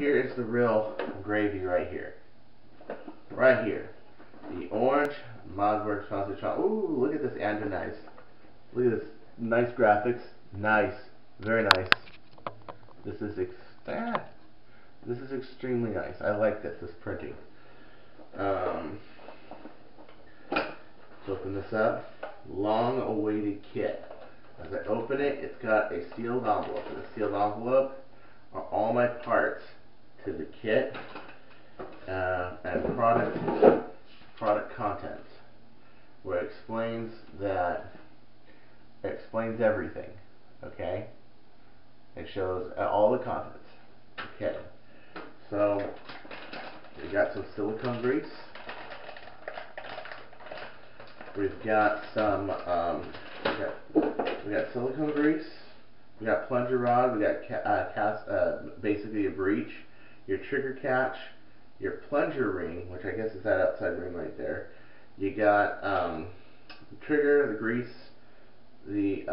here is the real gravy right here. Right here. The orange Modworks concentration. Ooh, look at this anodized. Look at this. Nice graphics. Nice. Very nice. This is this is extremely nice. I like this printing. Let's open this up. Long awaited kit. As I open it, it's got a sealed envelope. In the sealed envelope are all my parts to the kit and product contents, where it explains everything. Okay, it shows all the contents. Okay, so we got some silicone grease. We've got some we got silicone grease. We got plunger rod. We got basically a breech, your trigger catch, your plunger ring, which I guess is that outside ring right there. You got the trigger, the grease, the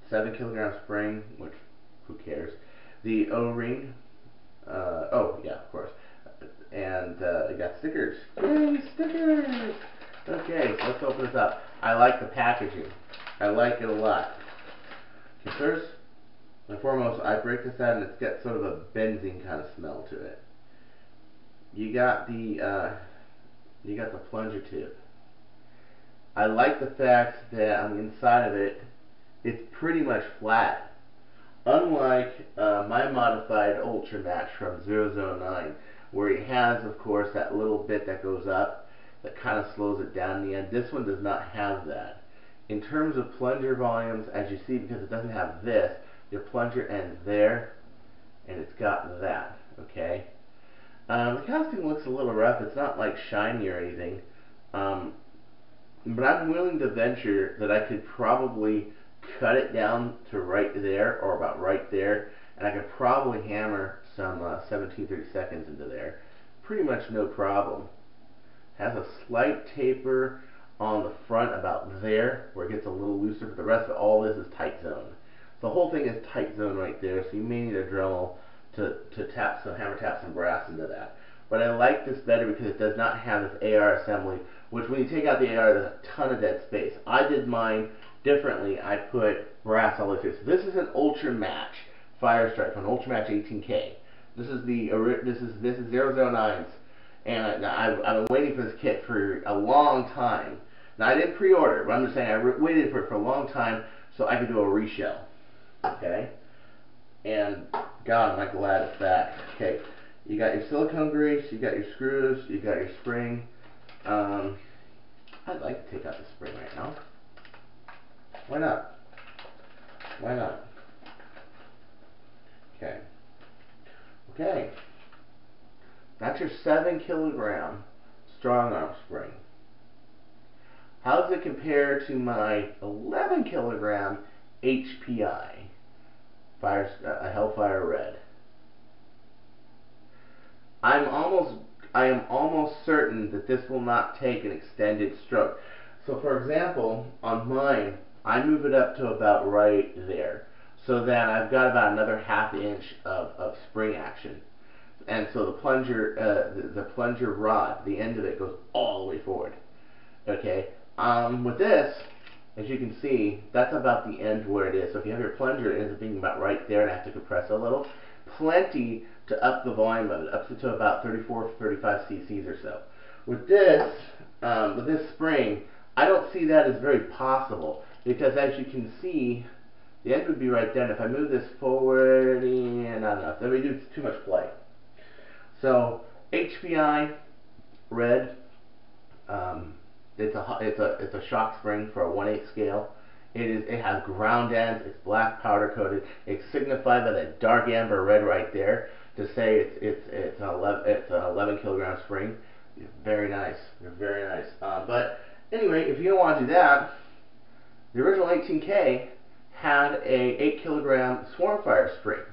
7 kilogram spring, which who cares? The O-ring. Oh yeah, of course. And you got stickers. Yay, stickers! Okay, so let's open this up. I like the packaging. I like it a lot. Okay, first and foremost, I break this out and it's got sort of a benzene kind of smell to it. You got the plunger tube. I like the fact that on the inside of it, it's pretty much flat. Unlike my modified Ultra Match from 009, where it has, of course, that little bit that goes up that kind of slows it down in the end. This one does not have that. In terms of plunger volumes, as you see, because it doesn't have this, your plunger ends there, and it's got that, okay? The casting looks a little rough. It's not like shiny or anything, but I'm willing to venture that I could probably cut it down to right there, or about right there, and I could probably hammer some 17/32 into there. Pretty much no problem. Has a slight taper on the front about there, where it gets a little looser, but the rest of all this is tight zone. The whole thing is tight zone right there, so you may need a Dremel to hammer tap some brass into that. But I like this better because it does not have this AR assembly, which when you take out the AR, there's a ton of dead space. I did mine differently. I put brass all over it. So this is an Ultra Match Firestrike, an Ultra Match 18K. This is 009's. And I've been waiting for this kit for a long time. Now, I didn't pre-order, but I'm just saying I waited for it for a long time so I could do a reshell. Okay? And, God, am I glad it's back. Okay, you got your silicone grease, you got your screws, you got your spring. I'd like to take out the spring right now. Why not? Why not? Okay. Okay. That's your 7 kilogram strong arm spring. How does it compare to my 11 kilogram HPI Hellfire Red? I am almost certain that this will not take an extended stroke. So for example, on mine, I move it up to about right there, so that I've got about another ½ inch of spring action. And so the plunger rod, the end of it goes all the way forward. Okay. With this, as you can see, that's about the end where it is. So if you have your plunger, it ends up being about right there, and I have to compress a little. Plenty to up the volume of it, up to about 34, 35 cc's or so. With this spring, I don't see that as very possible, because as you can see, the end would be right there. And if I move this forward, and not enough, then we do too much play. So HPI Red, it's a shock spring for a 1/8 scale. It has ground ends. It's black powder coated. It's signified by that dark amber red right there to say it's an 11 kilogram spring. Very nice. Very nice. But anyway, if you don't want to do that, the original 18K had a 8 kilogram Swarmfire spring.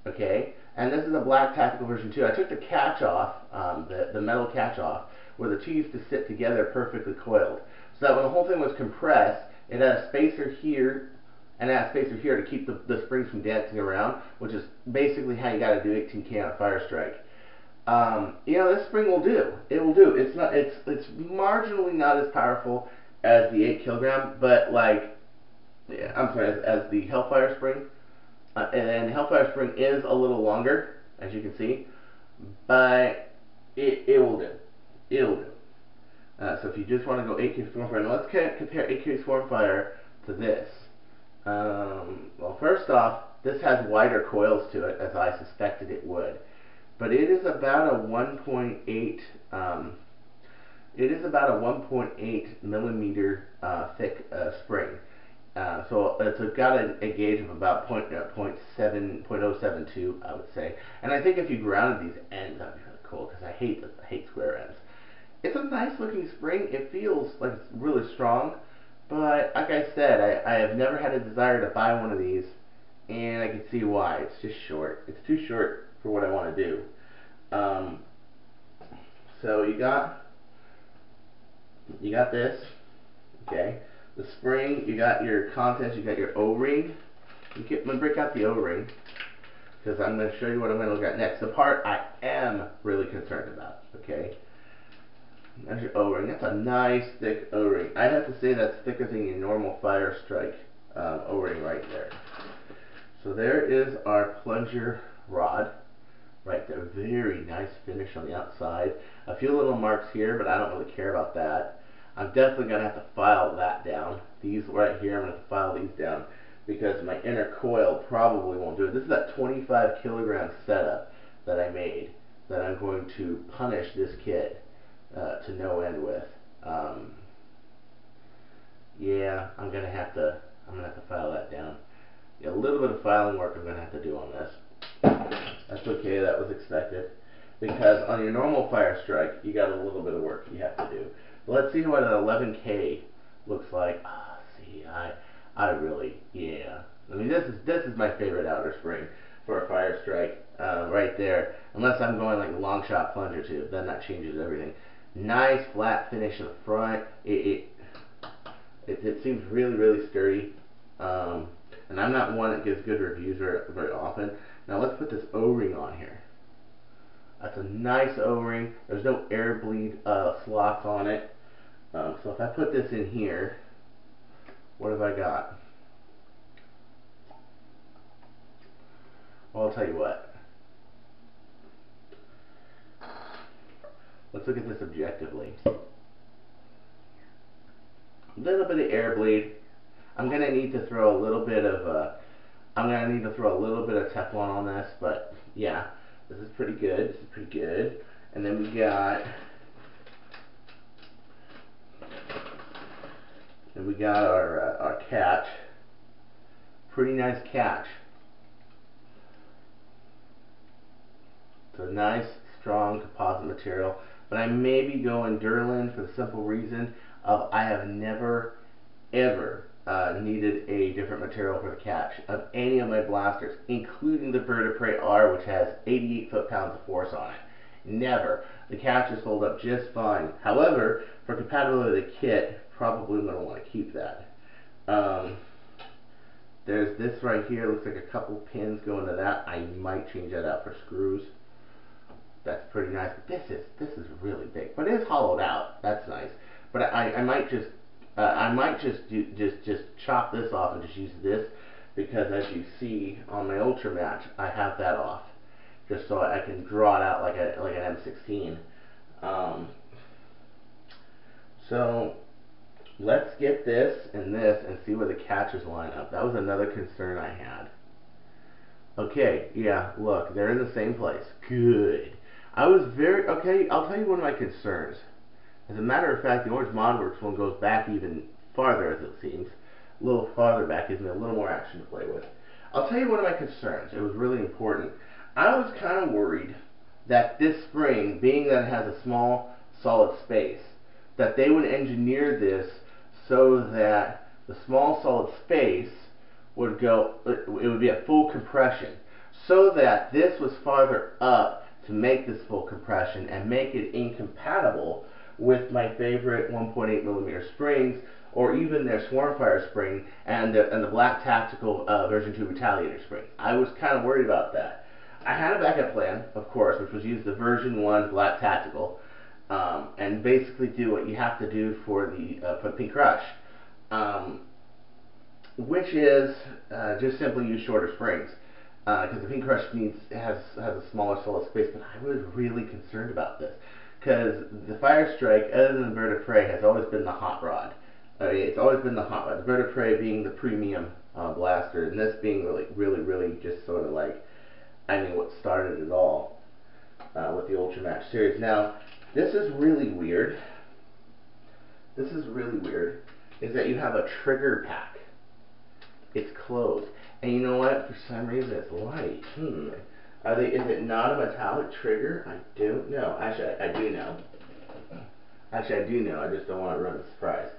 Okay. And this is a black tactical version too. I took the catch off, the metal catch off, where the two used to sit together perfectly coiled. So that when the whole thing was compressed, it had a spacer here and add a spacer here to keep the springs from dancing around, which is basically how you got to do 18K on Firestrike. You know, this spring will do. It will do. It's marginally not as powerful as the 8 kilogram, but like, yeah, I'm sorry, as the Hellfire spring. And Hellfire spring is a little longer, as you can see, but it will do. It'll do. So if you just want to go 8K Stormfire, now let's compare 8K Stormfire to this. Well, first off, this has wider coils to it, as I suspected it would. But it is about a 1.8. It is about a 1.8 millimeter thick spring. So it's got a gauge of about 0.072, I would say. And I think if you grounded these ends, that'd be really cool, because I hate square ends. It's a nice looking spring. It feels like it's really strong, but like I said, I have never had a desire to buy one of these, and I can see why. It's just short. It's too short for what I want to do. So you got this, okay. The spring, you got your contents, you got your O-ring. I'm going to break out the O-ring, because I'm going to show you what I'm going to look at next. The part I am really concerned about, okay. There's your O-ring. That's a nice thick O-ring. I'd have to say that's thicker than your normal Firestrike O-ring right there. So there is our plunger rod right there. Very nice finish on the outside. A few little marks here, but I don't really care about that. I'm definitely going to have to file that down. These right here, I'm going to have to file these down, because my inner coil probably won't do it. This is that 25 kilogram setup that I made that I'm going to punish this kit to no end with. Yeah, I'm gonna have to file that down. Yeah, a little bit of filing work I'm gonna have to do on this. That's okay, that was expected. Because on your normal Firestrike, you got a little bit of work you have to do. But let's see what an 11K looks like. See, I really, yeah. I mean, this is my favorite outer spring for a Firestrike, right there. Unless I'm going like a long shot plunger tube, then that changes everything. Nice flat finish in the front. It seems really, really sturdy. And I'm not one that gives good reviews very often. Now let's put this O-ring on here. That's a nice O-ring. There's no air bleed slots on it. So if I put this in here, what have I got? Well, I'll tell you what. Let's look at this objectively. A little bit of air bleed. I'm gonna need to throw a little bit of Teflon on this, but yeah, this is pretty good. This is pretty good. And then we got our catch. Pretty nice catch. It's a nice, strong composite material. But I may be going Durlin for the simple reason of I have never, ever needed a different material for the catch of any of my blasters, including the Bird of Prey R, which has 88 foot-pounds of force on it. Never. The catches hold up just fine. However, for compatibility with the kit, probably I'm going to want to keep that. There's this right here. Looks like a couple pins go into that. I might change that out for screws. That's pretty nice. But this is really big. But it is hollowed out. That's nice. But I might just chop this off and just use this, because as you see on my Ultra Match, I have that off, just so I can draw it out like an M16. So let's get this and see where the catches line up. That was another concern I had. Okay, yeah, look, they're in the same place. Good. Okay, I'll tell you one of my concerns. As a matter of fact, the Orange Modworks one goes back even farther, as it seems. A little farther back, gives me a little more action to play with. I'll tell you one of my concerns. It was really important. I was kind of worried that this spring, being that it has a small solid space, that they would engineer this so that the small solid space would it would be a full compression, so that this was farther up to make this full compression and make it incompatible with my favorite 1.8 millimeter springs, or even their Swarm Fire spring and the Black Tactical version 2 Retaliator spring. I was kind of worried about that. I had a backup plan, of course, which was use the version 1 Black Tactical and basically do what you have to do for the Pink Crush, which is just simply use shorter springs. Because the Pink Crush has a smaller solid space, but I was really concerned about this. Because the Firestrike, other than the Bird of Prey, has always been the hot rod. It's always been the hot rod. The Bird of Prey being the premium blaster, and this being really just sort of like, I mean, what started it all with the Ultramax series. Now, this is really weird. This is really weird, is that you have a trigger pack. It's closed. And you know what? For some reason it's light. Is it not a metallic trigger? I don't know. Actually, I do know. Actually, I do know. I just don't want to run a surprise.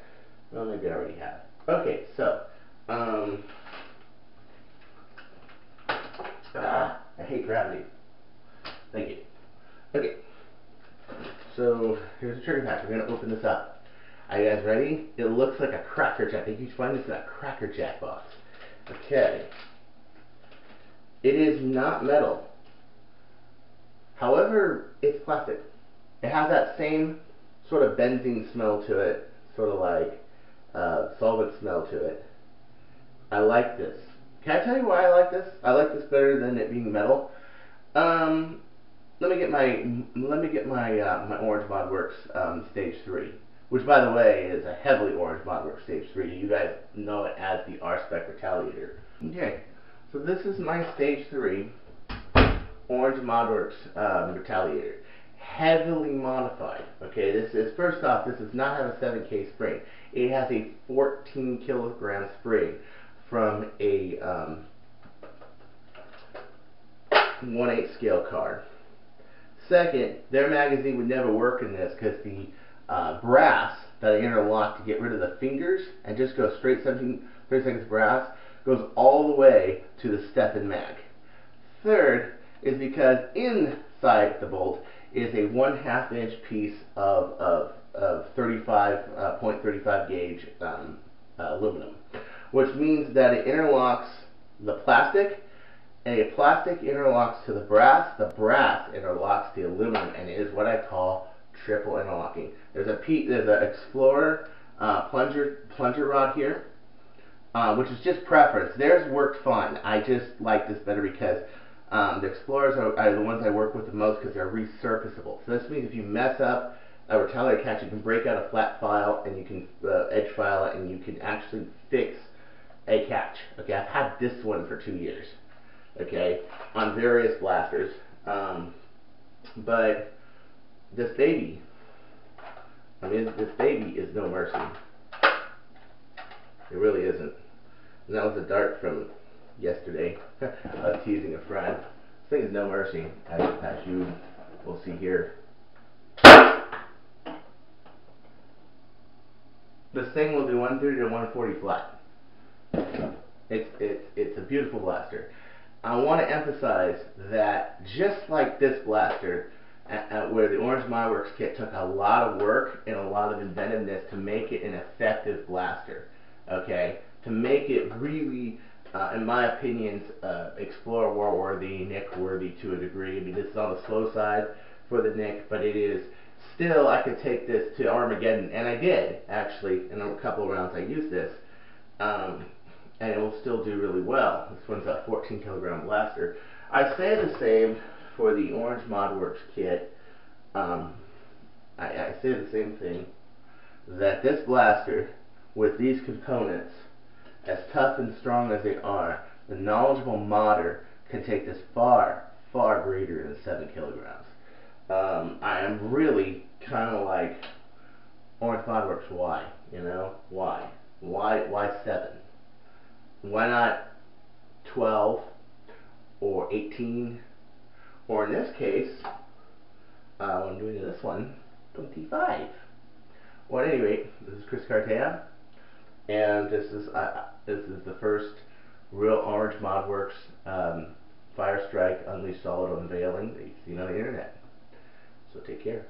Well, maybe I already have. Okay, so, I hate gravity. Thank you. Okay. So, here's the trigger pack. We're going to open this up. Are you guys ready? It looks like a Cracker Jack. I think you find this in a Cracker Jack box. Okay. It is not metal. However, it's plastic. It has that same sort of benzene smell to it, sort of like solvent smell to it. I like this. Can I tell you why I like this? I like this better than it being metal. Let me get my Orange Mod Works Stage 3. Which, by the way, is a heavily Orange Mod Works Stage 3. You guys know it as the R-Spec Retaliator. Okay, so this is my Stage 3 Orange Mod Works Retaliator. Heavily modified. Okay, this is, first off, this does not have a 7K spring. It has a 14 kilogram spring from a 1/8 scale card. Second, their magazine would never work in this because the brass that I interlock to get rid of the fingers and just go straight 30 seconds brass goes all the way to the Stephan mag. Third is because inside the bolt is a 1/2 inch piece of 0.35 gauge aluminum, which means that it interlocks the plastic, and a plastic interlocks to the brass interlocks the aluminum, and it is what I call triple interlocking. There's an Explorer plunger rod here, which is just preference. Theirs worked fine. I just like this better because the Explorers are the ones I work with the most because they're resurfaceable. So this means if you mess up a Retaliator catch, you can break out a flat file and you can edge file it, and you can actually fix a catch. Okay, I've had this one for 2 years. Okay, on various blasters, but this baby, this baby is no mercy. It really isn't. And that was a dart from yesterday. I was teasing a friend. This thing is no mercy, as you will see here. This thing will do 130 to 140 flat. It's a beautiful blaster. I want to emphasize that just like this blaster, where the Orange Mod Works kit took a lot of work and a lot of inventiveness to make it an effective blaster, okay? To make it really, in my opinion, Explorer War worthy, Nick worthy to a degree. I mean, this is on the slow side for the Nick, but it is still, I could take this to Armageddon, and I did, actually, in a couple of rounds I used this. And it will still do really well. This one's a 14 kilogram blaster. I say the same for the Orange Mod Works kit. I say the same thing, that this blaster, with these components, as tough and strong as they are, the knowledgeable modder can take this far, far greater than 7 kilograms. I am really kind of like, Orange Mod Works, why? You know, why? Why 7? Why not 12 or 18, or in this case, when I'm doing this one, 25? Well, at any rate, this is Chris Cartaya, and this is the first real Orange Mod Works Firestrike Unleashed Solid unveiling that you've seen on the internet. So take care.